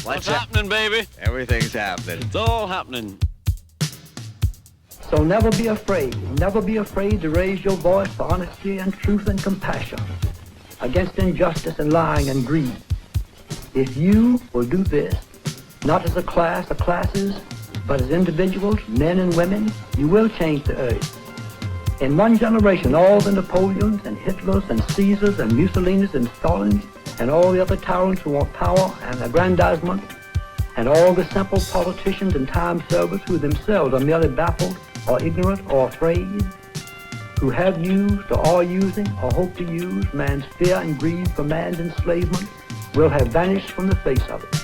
What's happening, baby? Everything's happening. It's all happening. So never be afraid. Never be afraid to raise your voice for honesty and truth and compassion against injustice and lying and greed. If you will do this, not as a class or classes, but as individuals, men and women, you will change the earth. In one generation, all the Napoleons and Hitlers and Caesars and Mussolinis and Stalins and all the other tyrants who want power and aggrandizement, and all the simple politicians and time servers who themselves are merely baffled or ignorant or afraid, who have used or are using or hope to use man's fear and greed for man's enslavement, will have vanished from the face of it.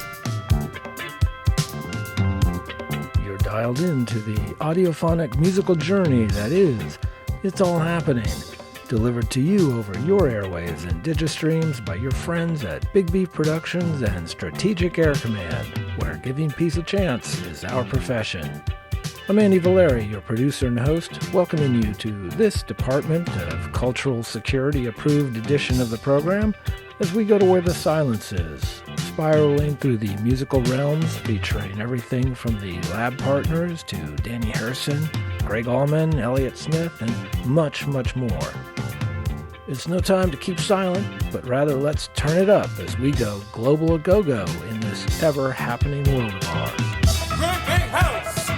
You're dialed into the audiophonic musical journey that is It's All Happening, delivered to you over your airwaves and digistreams by your friends at Big Beef Productions and Strategic Air Command, where giving peace a chance is our profession. I'm Andy Valeri, your producer and host, welcoming you to this Department of Cultural Security approved edition of the program as we go to where the silence is, spiraling through the musical realms featuring everything from the Lab Partners to Dhani Harrison, Gregg Allman, Elliot Smith, and much, much more. It's no time to keep silent, but rather let's turn it up as we go global a-go-go in this ever-happening world of ours. Great big house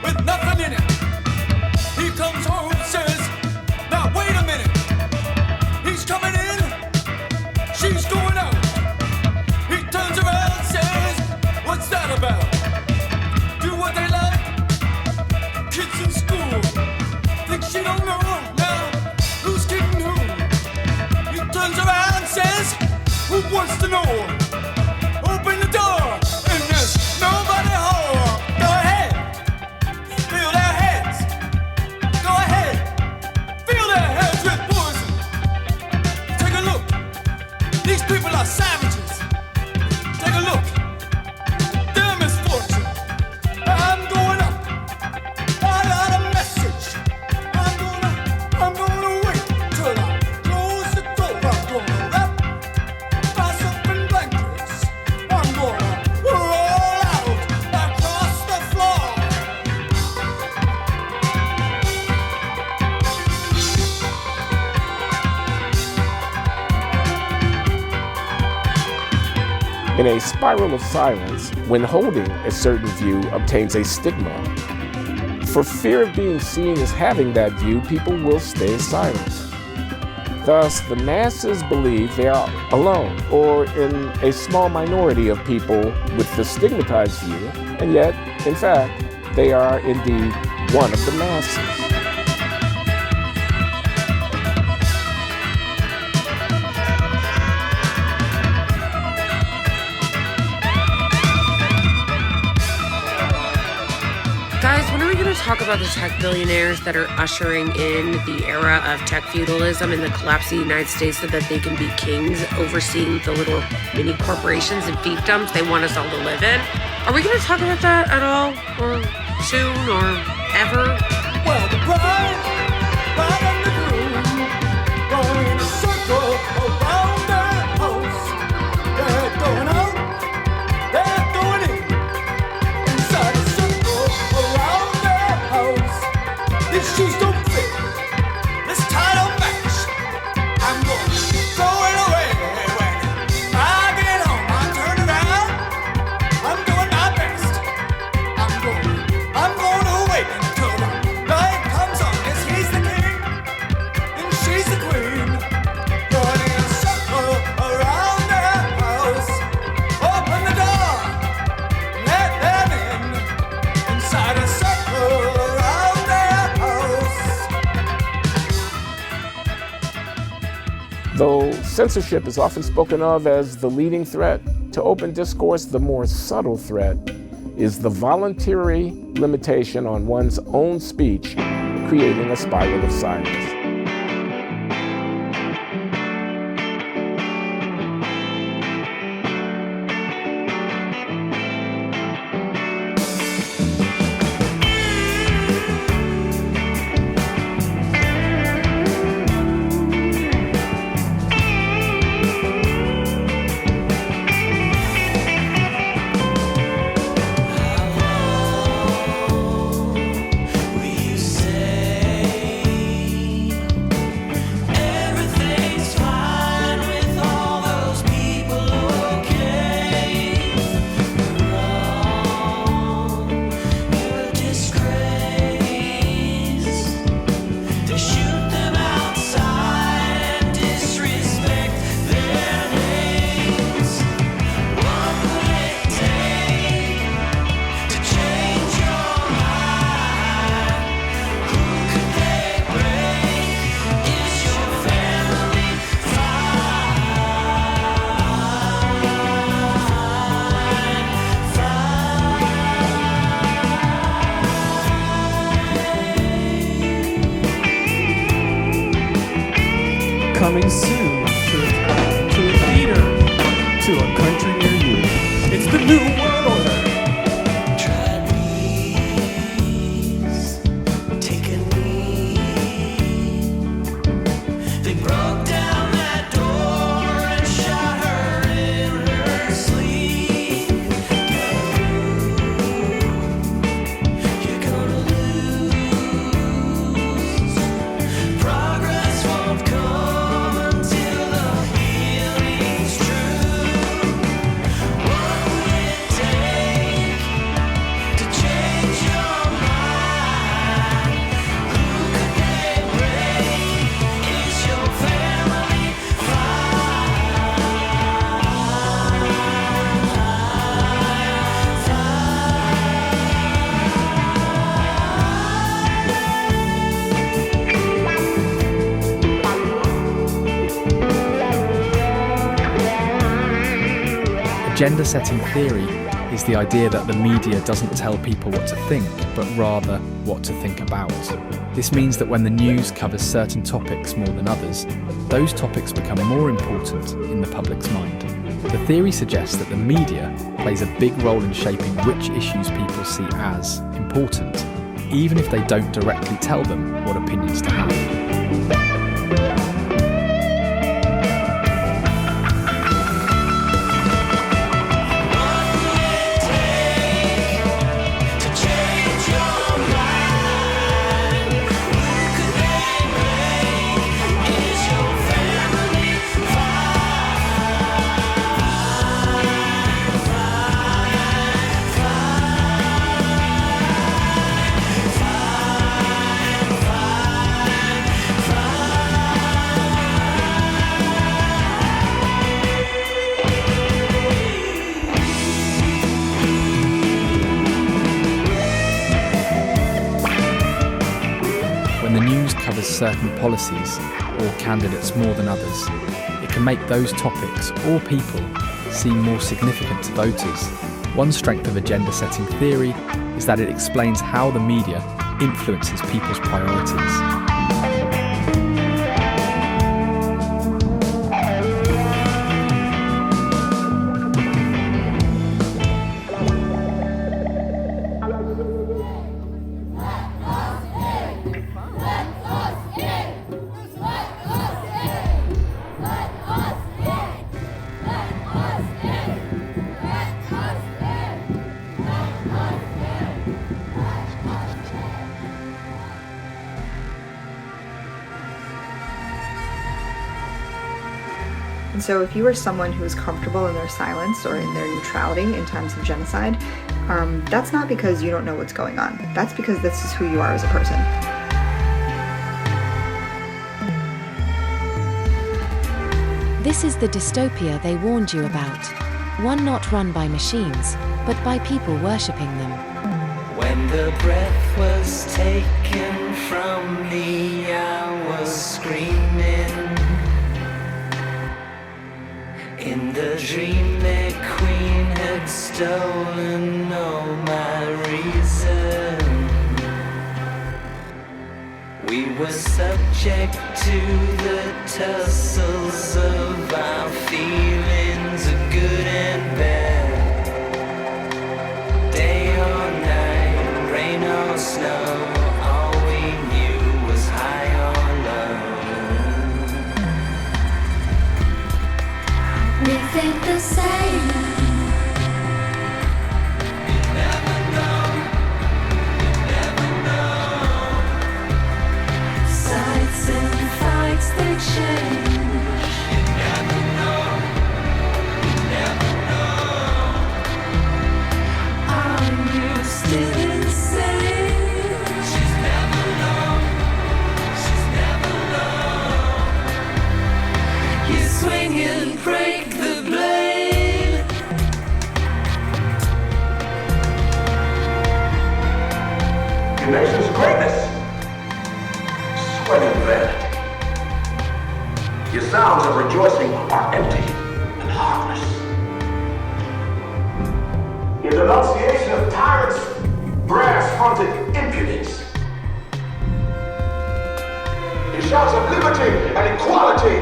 with nothing in it. He comes home, says, now wait a minute. He's coming in, she's going out. He turns around, says, what's that about? Do what they like, kids in school. Think she don't know, now who's kidding who? He turns around, says, who wants to know? Open the door, and there's nobody home. Go ahead, fill their heads. Go ahead, fill their heads with poison. Take a look, these people are savages. Take a look, their misfortune. I'm going up, I got a message. I'm gonna wait till I close the door. I'm gonna wrap myself in blankets. I'm gonna roll out across the floor. In a spiral of silence, when holding a certain view obtains a stigma. For fear of being seen as having that view, people will stay silent. Thus, the masses believe they are alone, or in a small minority of people with the stigmatized view, and yet, in fact, they are indeed one of the masses. Guys, when are we going to talk about the tech billionaires that are ushering in the era of tech feudalism and the collapse of the United States so that they can be kings, overseeing the little mini corporations and fiefdoms they want us all to live in? Are we going to talk about that at all? Or soon? Or ever? Well, the bride and the groom going in a circle around their house. They're going out, they're going in, inside a circle around their house. These shoes don't fit, this tie don't match. I'm going to throw it away. When I get home, I turn around, I'm doing my best. I'm going to wait until the night comes on. Yes, he's the king and she's the queen. Going in a circle around their house. Open the door, let them in. Inside a circle around their house. Though censorship is often spoken of as the leading threat to open discourse, the more subtle threat is the voluntary limitation on one's own speech, creating a spiral of silence. coming soon to a theater, to a country near you. It's the New World Order. Agenda-setting theory is the idea that the media doesn't tell people what to think, but rather what to think about. This means that when the news covers certain topics more than others, those topics become more important in the public's mind. The theory suggests that the media plays a big role in shaping which issues people see as important, even if they don't directly tell them what opinions to have. Certain policies or candidates more than others, it can make those topics or people seem more significant to voters. One strength of agenda-setting theory is that it explains how the media influences people's priorities. So if you are someone who is comfortable in their silence or in their neutrality in times of genocide, that's not because you don't know what's going on. That's because this is who you are as a person. This is the dystopia they warned you about. One not run by machines, but by people worshipping them. When the breath was taken from me, I was screaming. In the dream, the queen had stolen all my reason. We were subject to the tussles of our feelings of good and bad. Day or night, rain or snow, all we knew was high or low. We think the same. You never know, you never know. Sides and fights they change. You never know, you never know. Are you still insane? She's never known, she's never known. You swing and break the blade. Your nation's greatness, sweating red. Your sounds of rejoicing are empty and heartless. Your denunciation of tyrants, brass-fronted impudence. Your shouts of liberty and equality,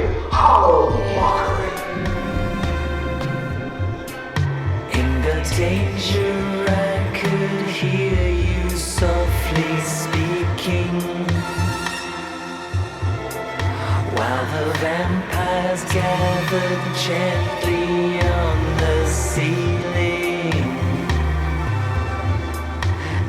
vampires gathered gently on the ceiling.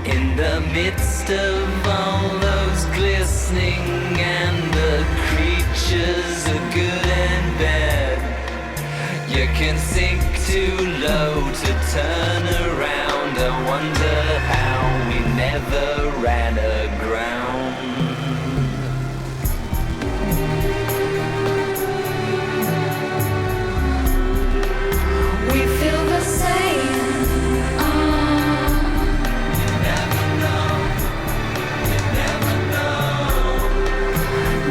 In the midst of all those glistening and the creatures of good and bad, you can sink too low to turn around. I wonder how we never ran aground. We feel the same. You never know. You never know.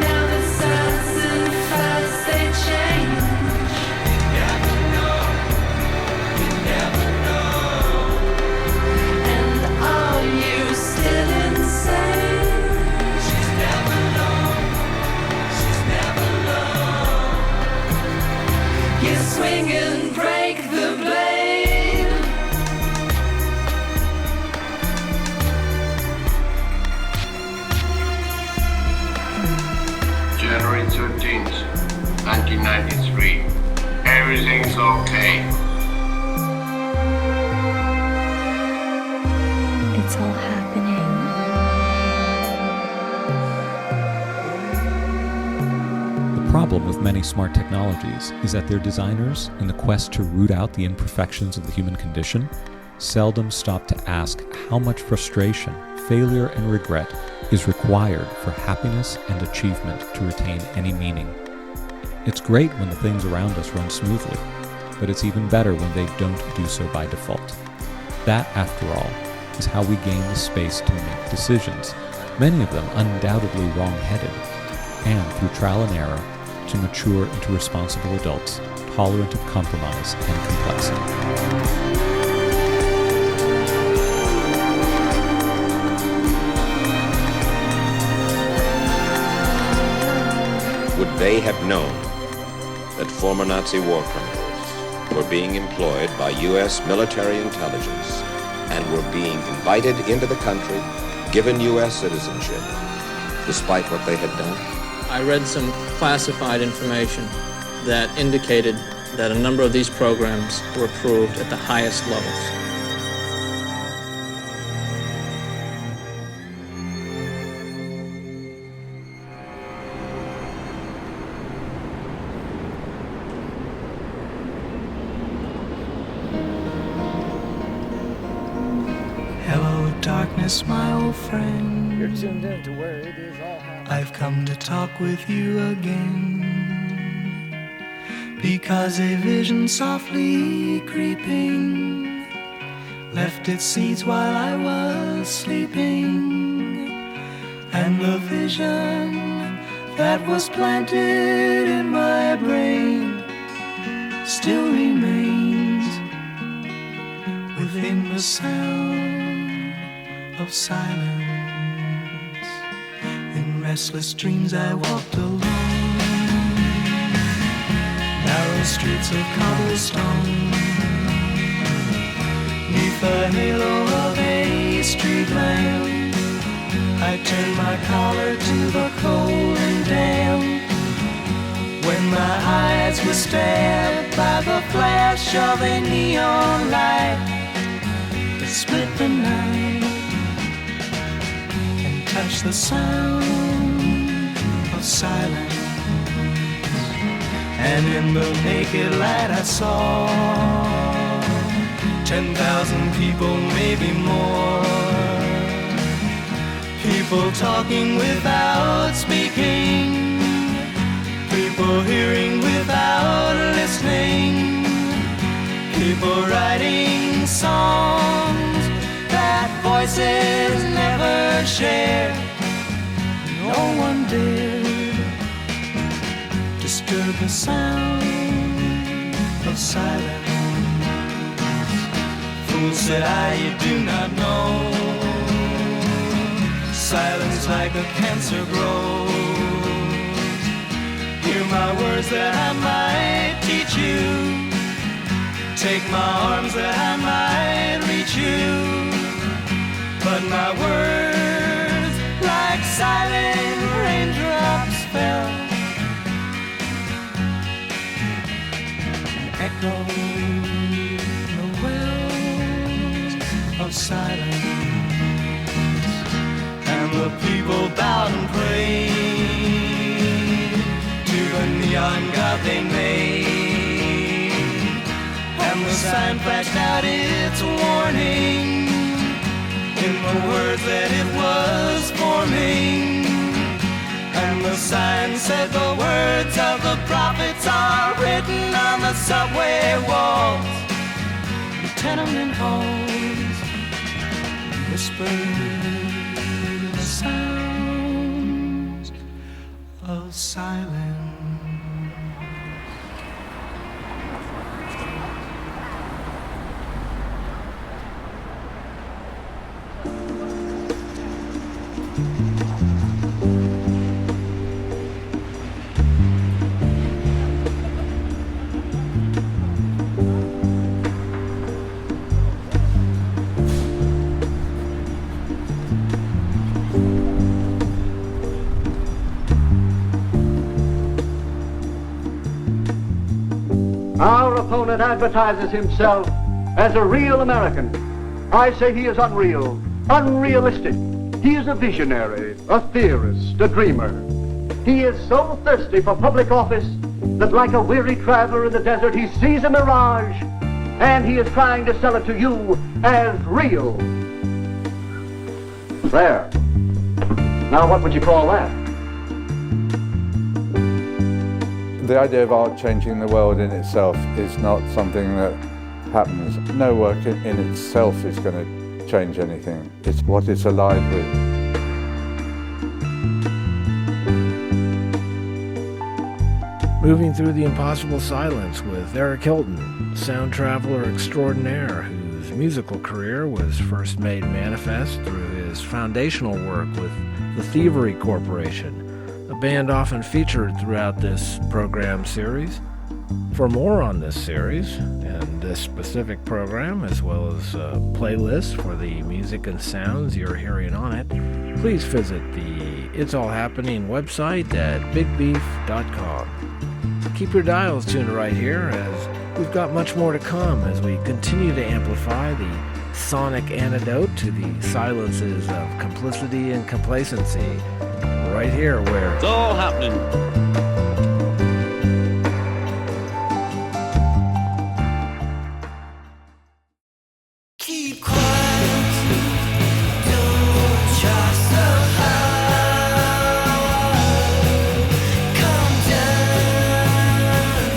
Now the suns and fires they change. You never know. You never know. And are you still insane? She's never alone. She's never alone. You swing and break the blade. January 13th, 1993. Everything's okay. It's all happening. The problem with many smart technologies is that their designers, in the quest to root out the imperfections of the human condition, seldom stop to ask how much frustration, failure, and regret is required for happiness and achievement to retain any meaning. It's great when the things around us run smoothly, but it's even better when they don't do so by default. That, after all, is how we gain the space to make decisions, many of them undoubtedly wrong-headed, and through trial and error, to mature into responsible adults, tolerant of compromise and complexity. Would they have known that former Nazi war criminals were being employed by U.S. military intelligence and were being invited into the country, given U.S. citizenship, despite what they had done? I read some classified information that indicated that a number of these programs were approved at the highest levels. Hello, darkness, my old friend. You're tuned in to where it is all happening. I've come to talk with you again, because a vision softly creeping left its seeds while I was sleeping, and the vision that was planted in my brain still remains within the sound of silence. In restless dreams I walked alone, narrow streets of cobblestone, neath the halo of a street lamp. I turned my collar to the cold and damp, when my eyes were stabbed by the flash of a neon light that split the night and touched the sound of silence. And in the naked light I saw 10,000 people, maybe more, people talking without speaking, people hearing without listening, people writing songs that voices never shared. No one dared disturb the sound of silence. Fool, said I, you do not know, silence like a cancer grows. Hear my words that I might teach you, take my arms that I might reach you, but my words like silent raindrops fell flow in the wells of silence, and the people bowed and prayed to the neon god they made, and the sign flashed out its warning in the words that it was forming. And the sign said the words of the prophets are written on the subway walls, the tenement halls, whispered the sounds of silence. Our opponent advertises himself as a real American. I say he is unreal, unrealistic. He is a visionary, a theorist, a dreamer. He is so thirsty for public office that like a weary traveler in the desert, he sees a mirage, and he is trying to sell it to you as real. There. Now what would you call that? The idea of art changing the world in itself is not something that happens. No work in itself is going to change anything. It's what it's alive with. Moving through the impossible silence with Eric Hilton, sound traveler extraordinaire whose musical career was first made manifest through his foundational work with the Thievery Corporation, a band often featured throughout this program series. For more on this series and this specific program, as well as a playlist for the music and sounds you're hearing on it, please visit the It's All Happening website at bigbeef.com. Keep your dials tuned right here, as we've got much more to come as we continue to amplify the sonic antidote to the silences of complicity and complacency. Right here where it's all happening. Keep quiet, don't try so hard. Come down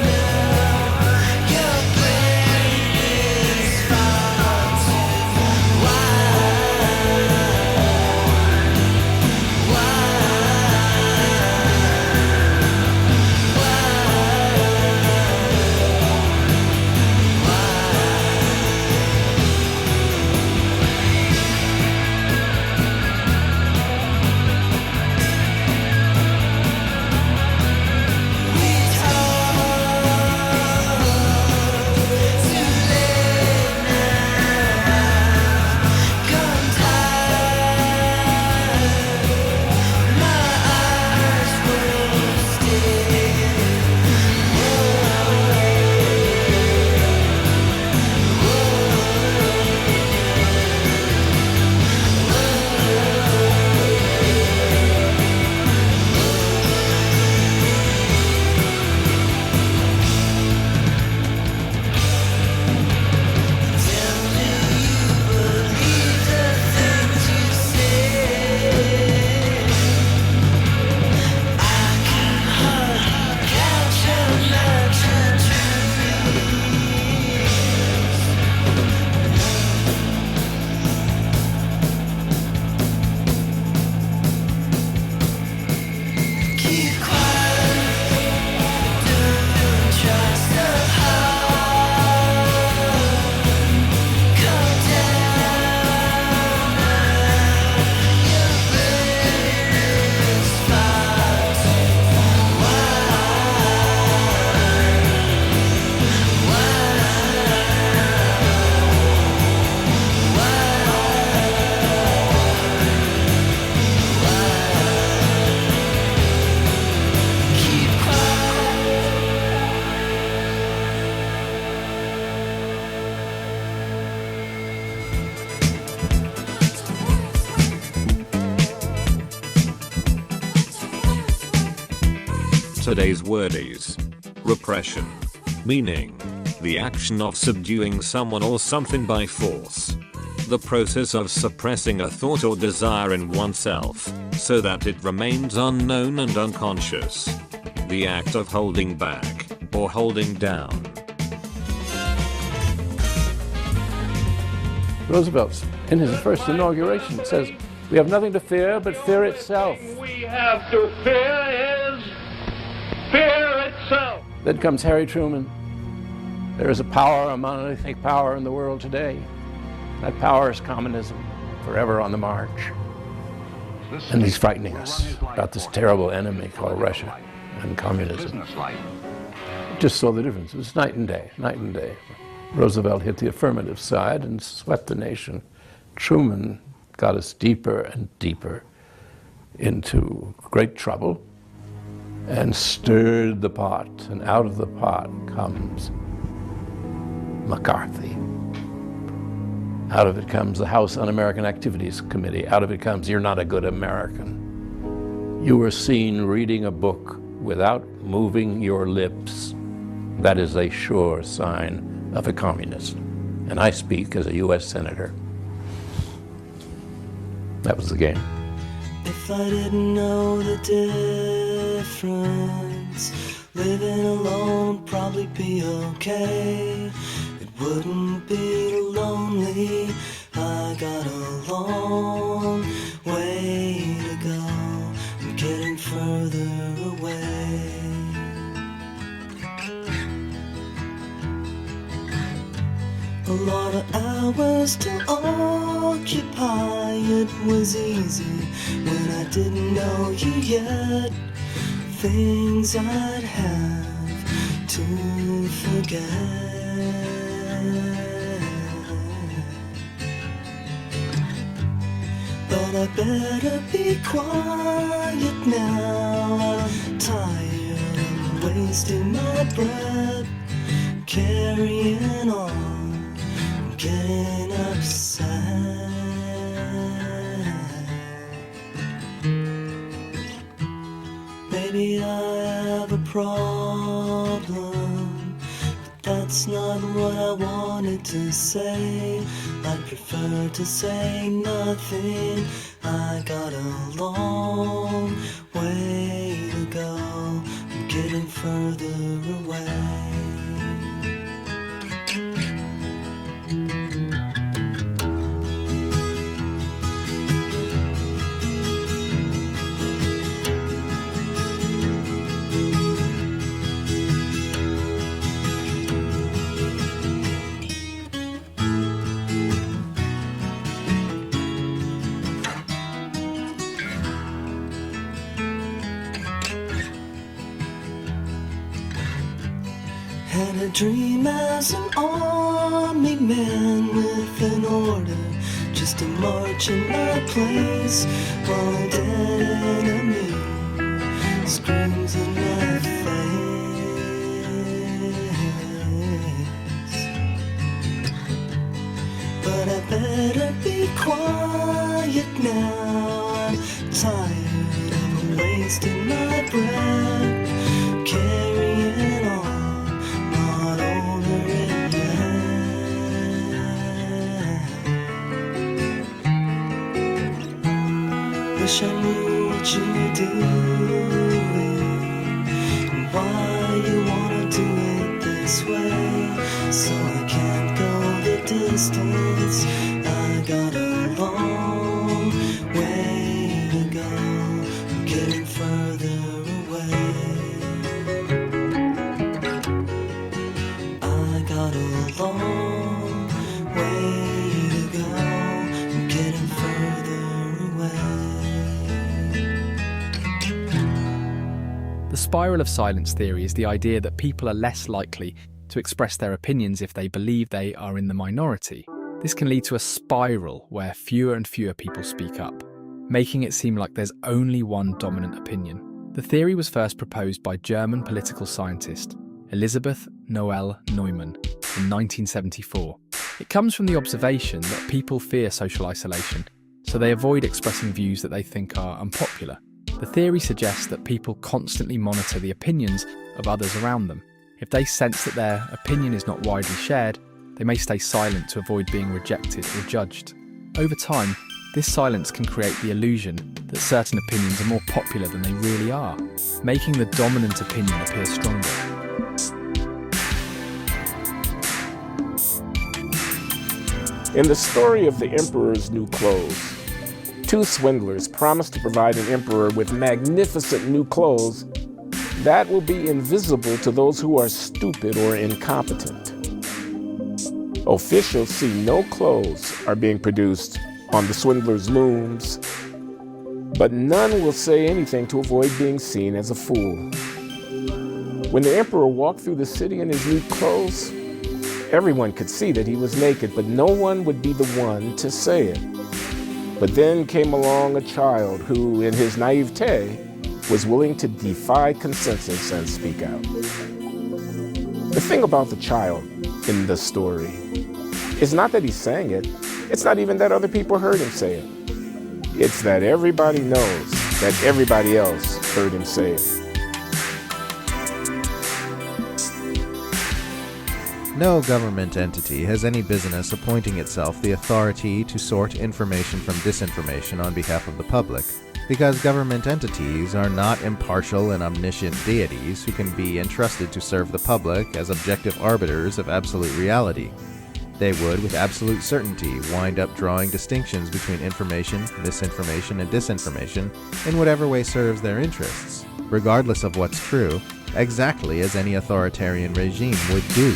now, your brain is far too wide. today's wordies. Repression. Meaning, the action of subduing someone or something by force. The process of suppressing a thought or desire in oneself, so that it remains unknown and unconscious. The act of holding back, or holding down. Roosevelt, in his first inauguration, says, "We have nothing to fear but fear itself." We have to fear is fear itself. Then comes Harry Truman. There is a power, a monolithic power in the world today. That power is communism, forever on the march. And he's frightening us about this terrible enemy called Russia and communism. Just saw the difference. It was night and day, night and day. Roosevelt hit the affirmative side and swept the nation. Truman got us deeper and deeper into great trouble and stirred the pot, and out of the pot comes McCarthy. Out of it comes the House Un-American Activities Committee. Out of it comes, "You're not a good American. You were seen reading a book without moving your lips. That is a sure sign of a communist." And I speak as a U.S. Senator. That was the game. If I didn't know the difference, living alone would probably be okay. It wouldn't be lonely. I got a long way to go. I'm getting further away. A lot of hours to occupy. It was easy when I didn't know you yet. Things I'd have to forget. But I better be quiet now. I'm tired of wasting my breath, carrying on. Getting upset. Maybe I have a problem, but that's not what I wanted to say. I'd prefer to say nothing. I got a long way to go. I'm getting further away. Had a dream as an army man with an order just to march in my place while a dead enemy screams in my face. But I better be quiet now. I'm tired of wasting my breath, carrying on. Wish I knew what you were doing and why you wanna do it this way. So I can't go the distance. I got a long way to go. I'm getting further away. I got a long way to go. I'm getting further away. The spiral of silence theory is the idea that people are less likely to express their opinions if they believe they are in the minority. This can lead to a spiral where fewer and fewer people speak up, making it seem like there's only one dominant opinion. The theory was first proposed by German political scientist Elisabeth Noelle Neumann in 1974. It comes from the observation that people fear social isolation, so they avoid expressing views that they think are unpopular. The theory suggests that people constantly monitor the opinions of others around them. If they sense that their opinion is not widely shared, they may stay silent to avoid being rejected or judged. Over time, this silence can create the illusion that certain opinions are more popular than they really are, making the dominant opinion appear stronger. In the story of the Emperor's New Clothes, two swindlers promise to provide an emperor with magnificent new clothes that will be invisible to those who are stupid or incompetent. Officials see no clothes are being produced on the swindler's looms, but none will say anything to avoid being seen as a fool. When the emperor walked through the city in his new clothes, everyone could see that he was naked, but no one would be the one to say it. But then came along a child who, in his naivete, was willing to defy consensus and speak out. The thing about the child in the story is not that he sang it. It's not even that other people heard him say it. It's that everybody knows that everybody else heard him say it. No government entity has any business appointing itself the authority to sort information from disinformation on behalf of the public, because government entities are not impartial and omniscient deities who can be entrusted to serve the public as objective arbiters of absolute reality. They would, with absolute certainty, wind up drawing distinctions between information, misinformation, and disinformation in whatever way serves their interests, regardless of what's true, exactly as any authoritarian regime would do.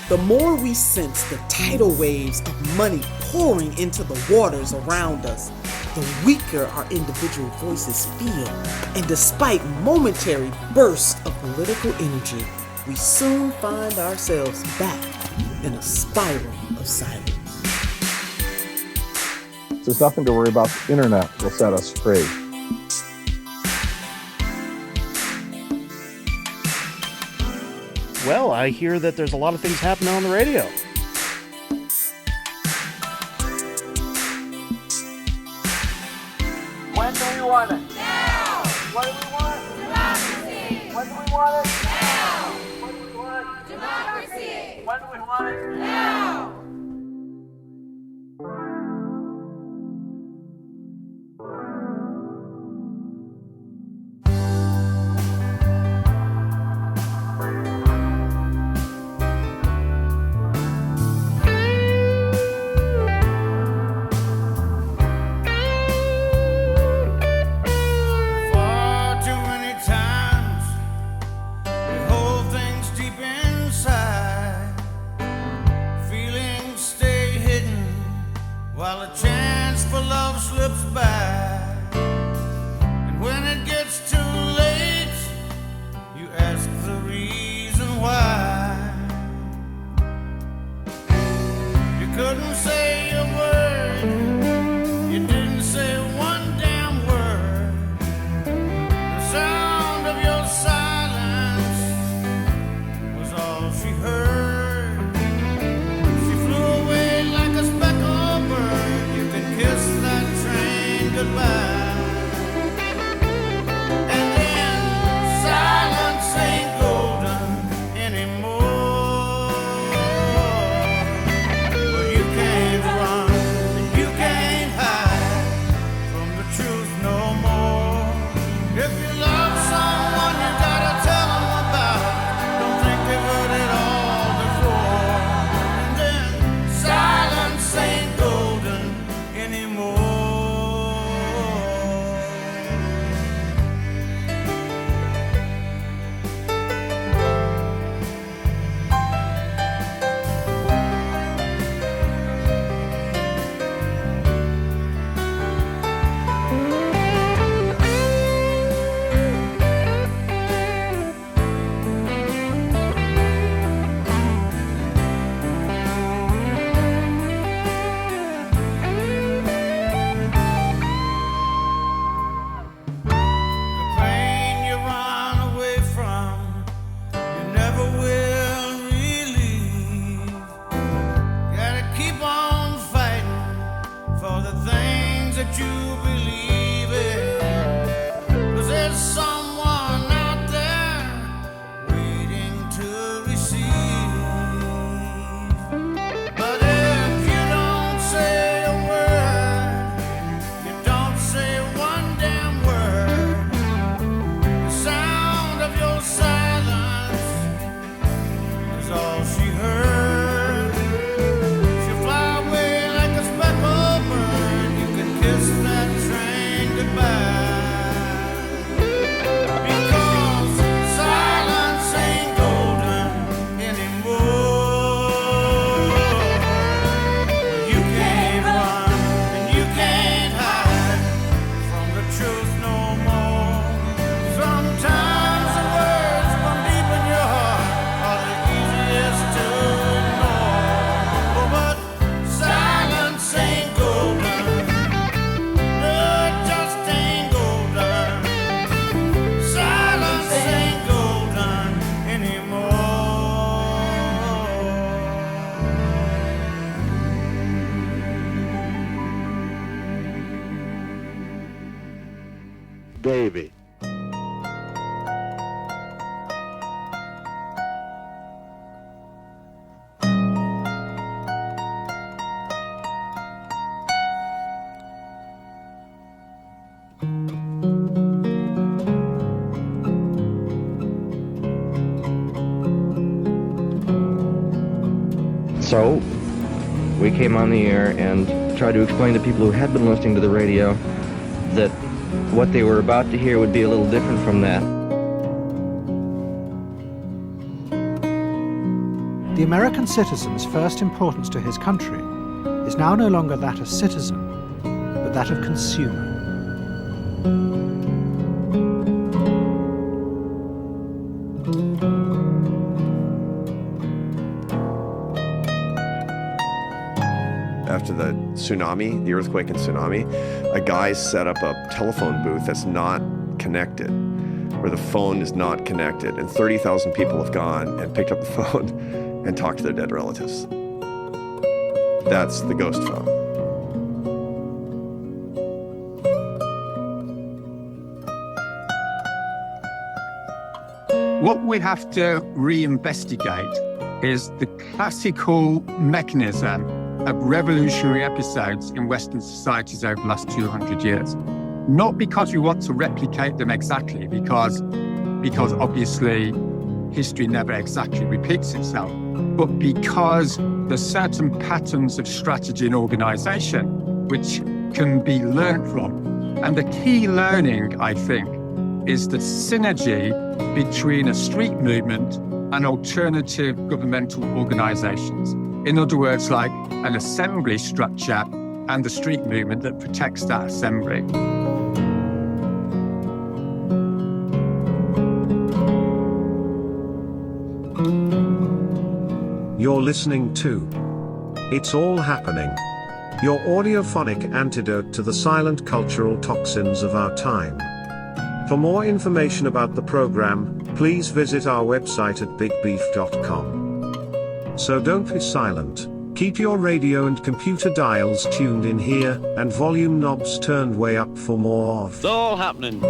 The more we sense the tidal waves of money pouring into the waters around us, the weaker our individual voices feel. And despite momentary bursts of political energy, we soon find ourselves back in a spiral of silence. There's nothing to worry about. The internet will set us free. Well, I hear that there's a lot of things happening on the radio. When do we want it? Now! What do we want? Democracy! When do we want it? Now! What do we want? Democracy! When do we want it? Now! If you love someone, you got So we came on the air and tried to explain to people who had been listening to the radio that what they were about to hear would be a little different from that. The American citizen's first importance to his country is now no longer that of citizen, but that of consumer. After the tsunami, the earthquake and tsunami, a guy set up a telephone booth that's not connected, where the phone is not connected, and 30,000 people have gone and picked up the phone and talked to their dead relatives. That's the ghost phone. What we have to reinvestigate is the classical mechanism of revolutionary episodes in Western societies over the last 200 years. Not because we want to replicate them exactly, because obviously history never exactly repeats itself, but because there's certain patterns of strategy and organization which can be learned from. And the key learning, I think, is the synergy between a street movement and alternative governmental organizations. In other words, like an assembly structure and the street movement that protects that assembly. You're listening to It's All Happening, your audiophonic antidote to the silent cultural toxins of our time. For more information about the program, please visit our website at bigbeef.com. So don't be silent. Keep your radio and computer dials tuned in here, and volume knobs turned way up for more of It's All Happening.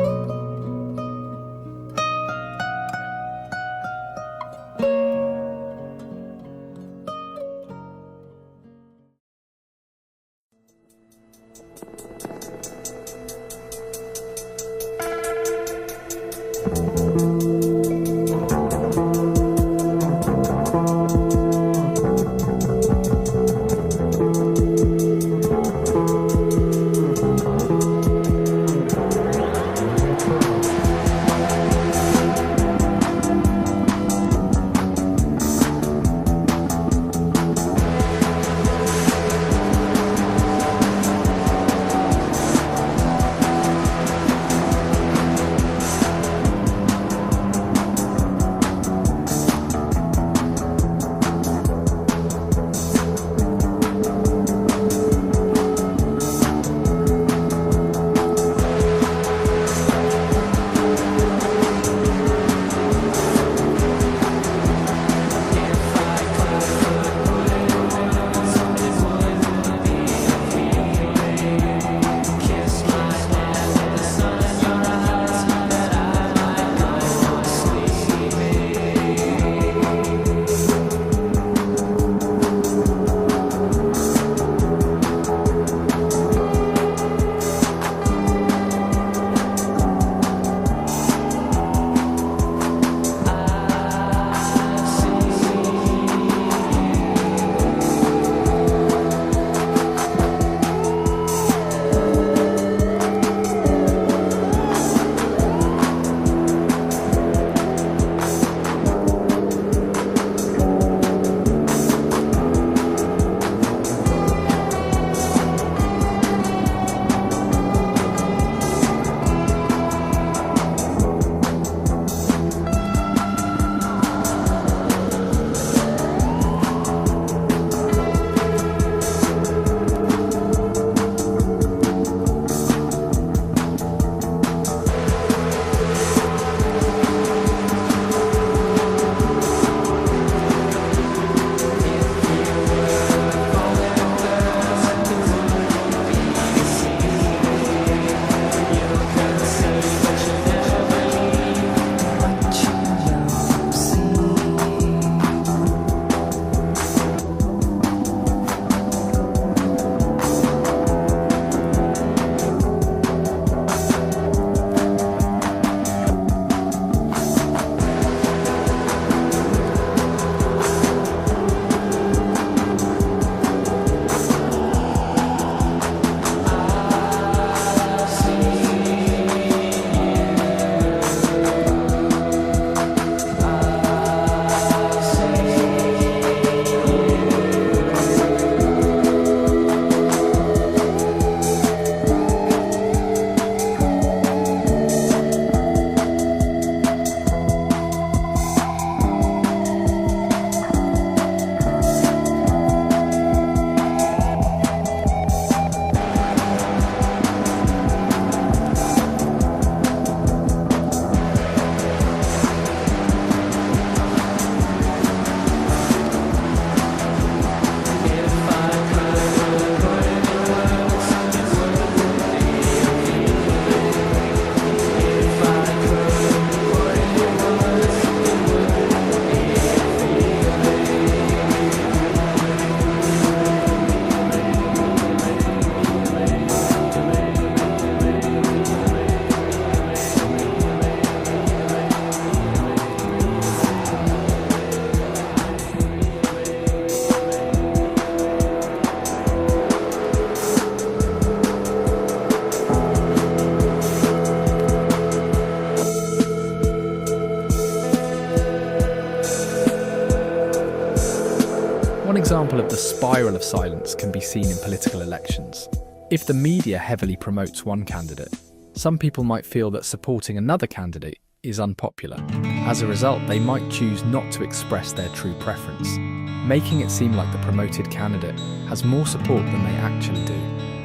example of the spiral of silence can be seen in political elections. If the media heavily promotes one candidate, some people might feel that supporting another candidate is unpopular. As a result, they might choose not to express their true preference, making it seem like the promoted candidate has more support than they actually do.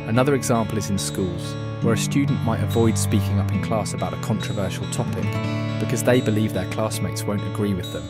Another example is in schools, where a student might avoid speaking up in class about a controversial topic because they believe their classmates won't agree with them.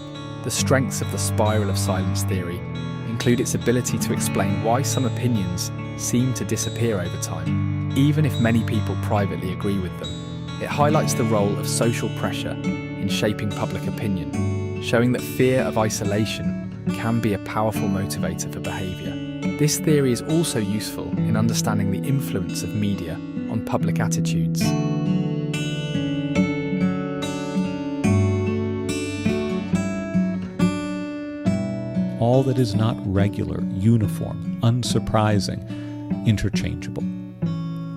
The strengths of the spiral of silence theory include its ability to explain why some opinions seem to disappear over time, even if many people privately agree with them. It highlights the role of social pressure in shaping public opinion, showing that fear of isolation can be a powerful motivator for behaviour. This theory is also useful in understanding the influence of media on public attitudes. All that is not regular, uniform, unsurprising, interchangeable.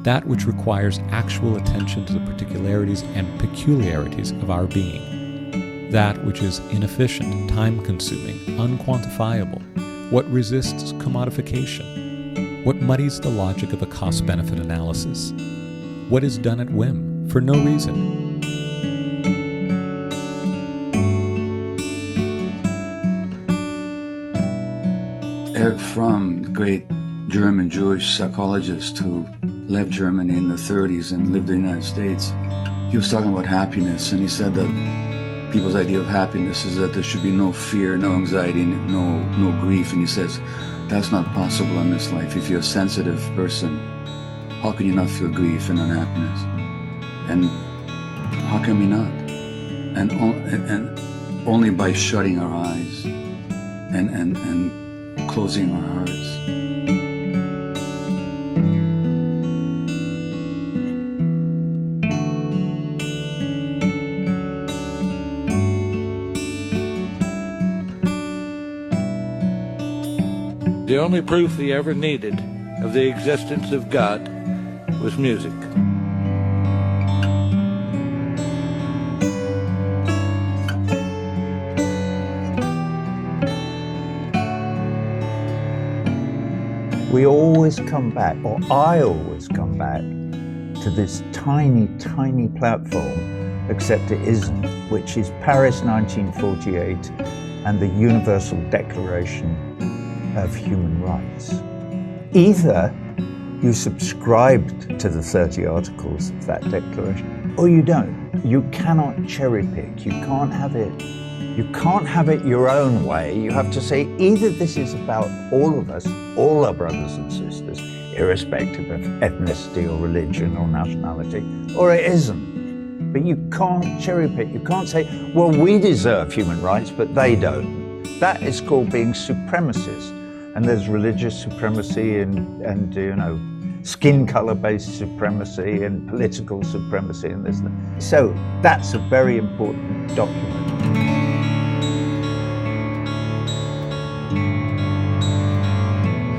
That which requires actual attention to the particularities and peculiarities of our being. That which is inefficient, time-consuming, unquantifiable. What resists commodification? What muddies the logic of a cost-benefit analysis? What is done at whim, for no reason? Erich Fromm, the great German Jewish psychologist who left Germany in the 30s and lived in the United States, he was talking about happiness, and he said that people's idea of happiness is that there should be no fear, no anxiety, no grief. And he says, that's not possible in this life. If you're a sensitive person, how can you not feel grief and unhappiness? And how can we not? And only by shutting our eyes and closing our hearts. The only proof he ever needed of the existence of God was music. We always come back, or I always come back, to this tiny, tiny platform, except it isn't, which is Paris 1948 and the Universal Declaration of Human Rights. Either you subscribed to the 30 articles of that declaration, or you don't. You cannot cherry pick. You can't have it. You can't have it your own way. You have to say either this is about all of us, all our brothers and sisters, irrespective of ethnicity or religion or nationality, or it isn't. But you can't cherry pick. You can't say, well, we deserve human rights, but they don't. That is called being supremacist. And there's religious supremacy and you know, skin color-based supremacy and political supremacy and this. So that's a very important document.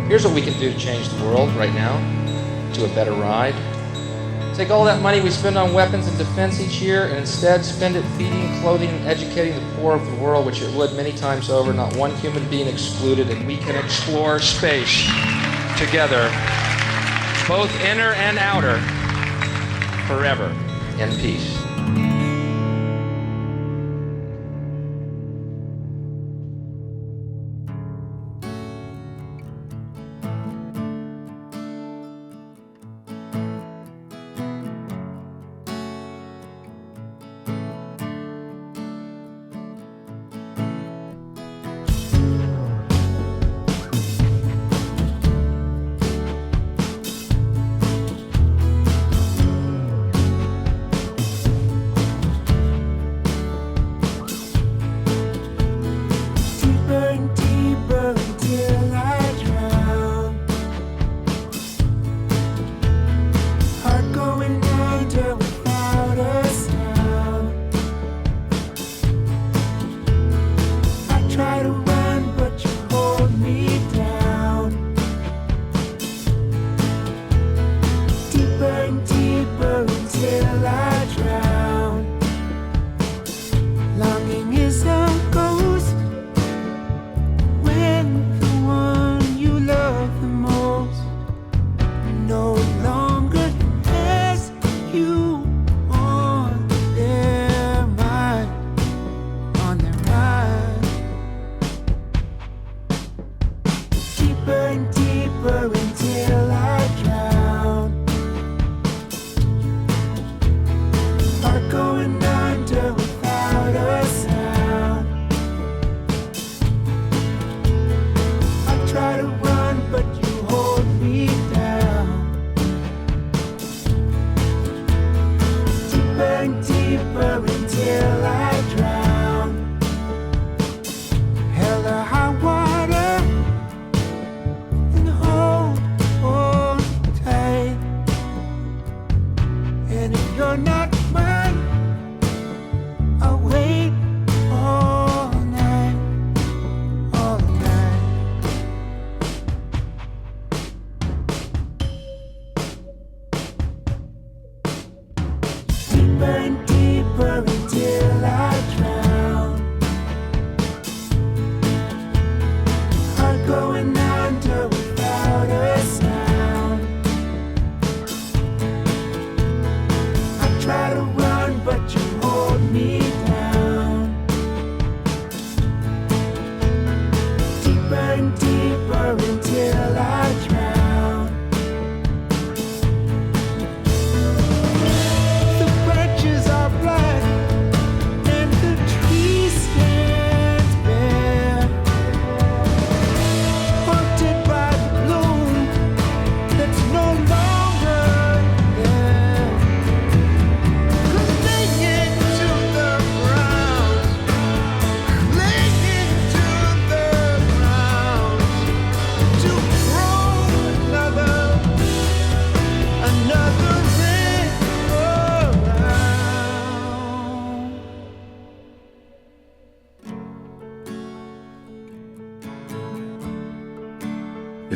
Here's what we can do to change the world right now to a better ride. Take all that money we spend on weapons and defense each year and instead spend it feeding, clothing, and educating the poor of the world, which it would many times over, not one human being excluded, and we can explore space together, both inner and outer, forever in peace.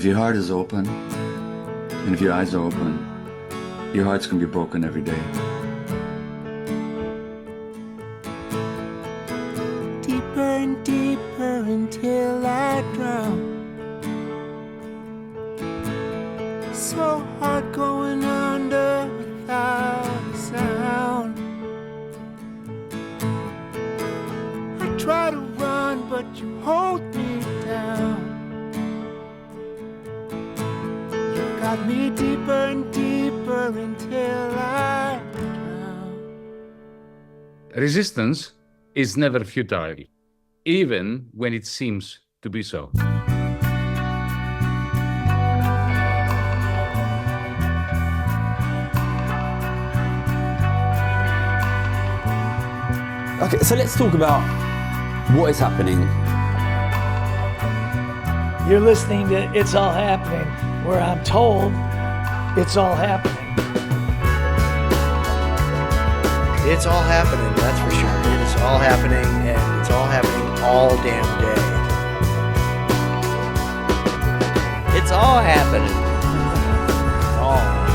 If your heart is open, and if your eyes are open, your heart's gonna be broken every day. Deeper and deeper until I drown. So hard going under without a sound. I try to run, but you hold me down. You got me deeper and deeper until I drown. Resistance is never futile, even when it seems to be so. Okay, so let's talk about what is happening. You're listening to It's All Happening, where I'm told it's all happening. It's all happening, that's for sure. It's all happening, and it's all happening all damn day. It's all happening. All happening.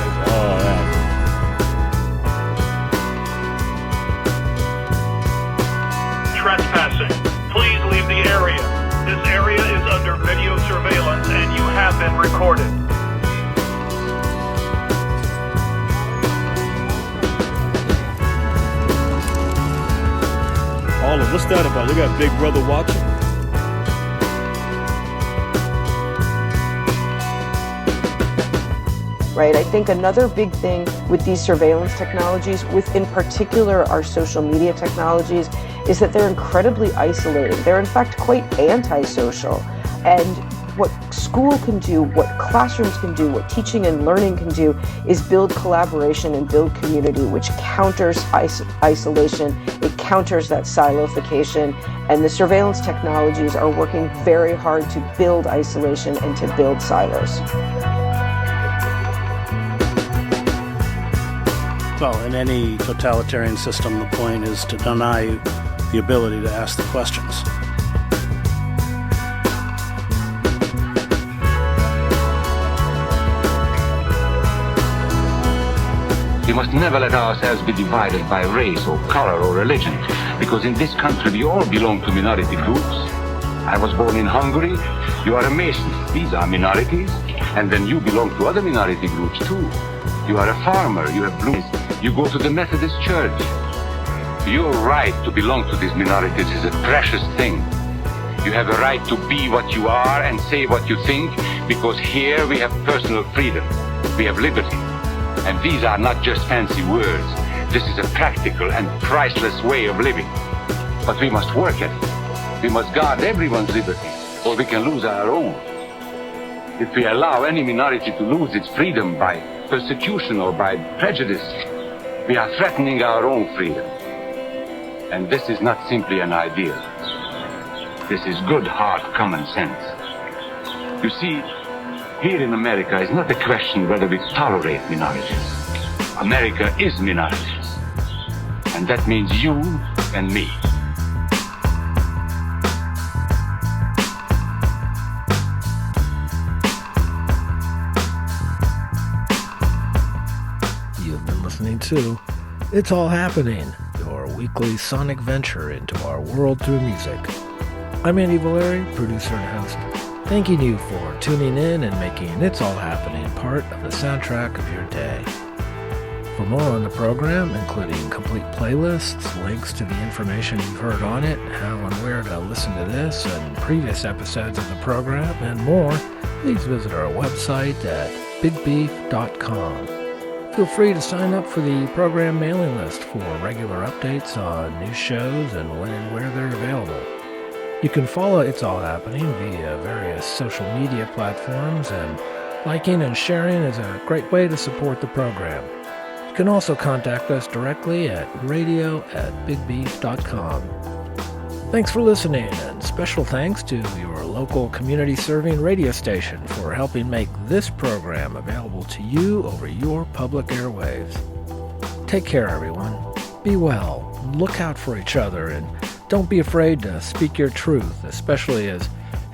Trespassing. Please leave the area. This area is under video surveillance and you have been recorded. Allman, what's that about? You got Big Brother watching? Right. I think another big thing with these surveillance technologies, with in particular our social media technologies, is that they're incredibly isolating. They're in fact quite antisocial. And what school can do, what classrooms can do, what teaching and learning can do is build collaboration and build community, which counters isolation. It counters that siloification. And the surveillance technologies are working very hard to build isolation and to build silos. Well, in any totalitarian system, the point is to deny the ability to ask the questions. We must never let ourselves be divided by race or color or religion, because in this country we all belong to minority groups. I was born in Hungary, you are a Mason, these are minorities, and then you belong to other minority groups too. You are a farmer, you have blue, you go to the Methodist Church. Your right to belong to these minorities is a precious thing. You have a right to be what you are and say what you think, because here we have personal freedom, we have liberty. And these are not just fancy words. This is a practical and priceless way of living. But we must work at it. We must guard everyone's liberty, or we can lose our own. If we allow any minority to lose its freedom by persecution or by prejudice, we are threatening our own freedom. And this is not simply an ideal. This is good, hard common sense. You see, here in America is not a question whether we tolerate minorities. America is minorities. And that means you and me. You've been listening to It's All Happening, your weekly sonic venture into our world through music. I'm Andy Valeri, producer and host, thanking you for tuning in and making It's All Happening part of the soundtrack of your day. For more on the program, including complete playlists, links to the information you've heard on it, how and where to listen to this and previous episodes of the program, and more, please visit our website at bigbeef.com. Feel free to sign up for the program mailing list for regular updates on new shows and when and where they're available. You can follow It's All Happening via various social media platforms, and liking and sharing is a great way to support the program. You can also contact us directly at radio@bigbeef.com. Thanks for listening, and special thanks to your local community-serving radio station for helping make this program available to you over your public airwaves. Take care, everyone. Be well, look out for each other, and don't be afraid to speak your truth, especially as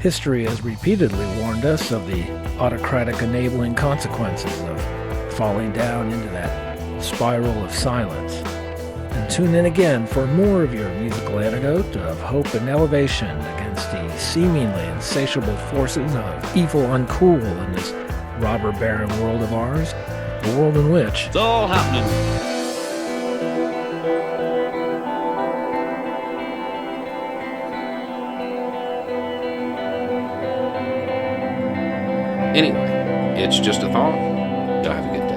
History has repeatedly warned us of the autocratic enabling consequences of falling down into that spiral of silence. And tune in again for more of your musical antidote of hope and elevation against the seemingly insatiable forces of evil uncool in this robber baron world of ours, a world in which It's all happening. Anyway, it's just a thought. Y'all have a good day.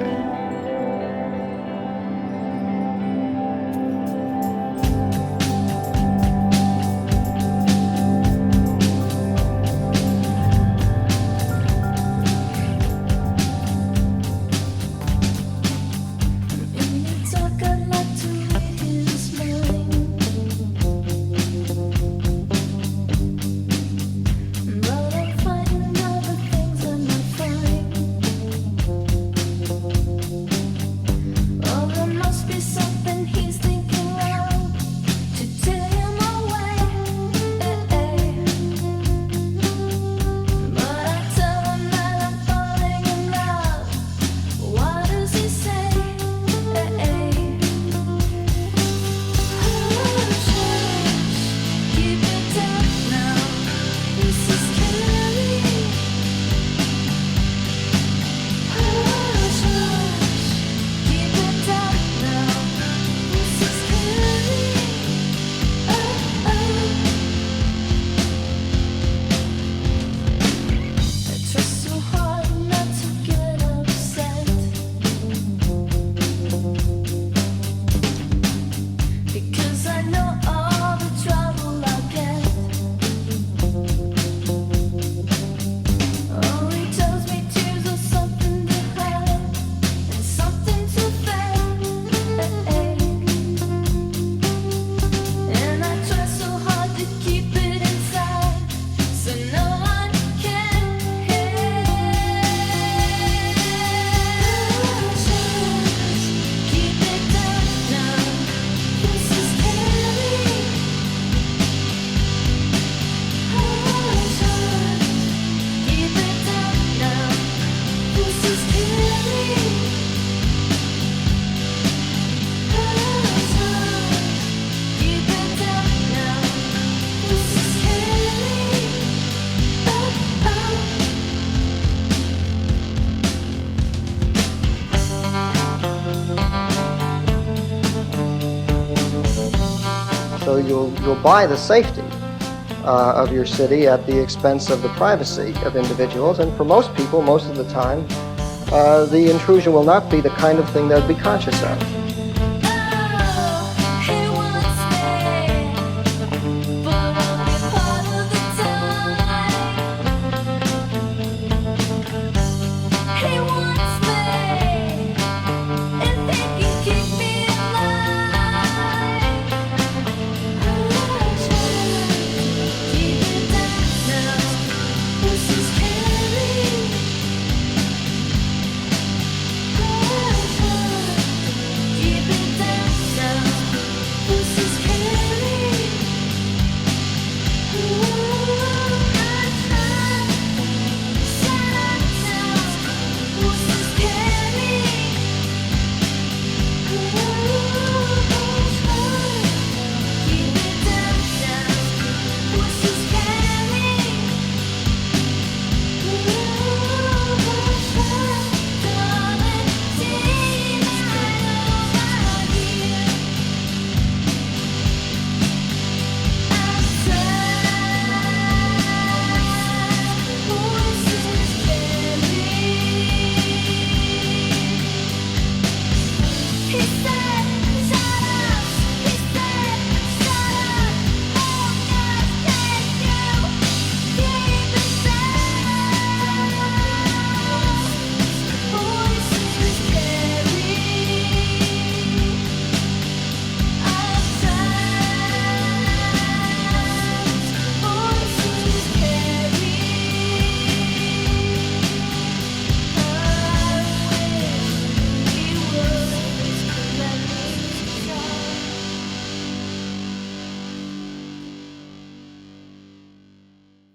So you'll buy the safety of your city at the expense of the privacy of individuals, and for most people, most of the time, the intrusion will not be the kind of thing they'll be conscious of.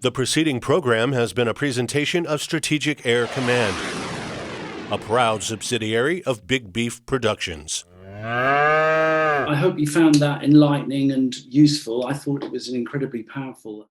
The preceding program has been a presentation of Strategic Air Command, a proud subsidiary of Big Beef Productions. I hope you found that enlightening and useful. I thought it was an incredibly powerful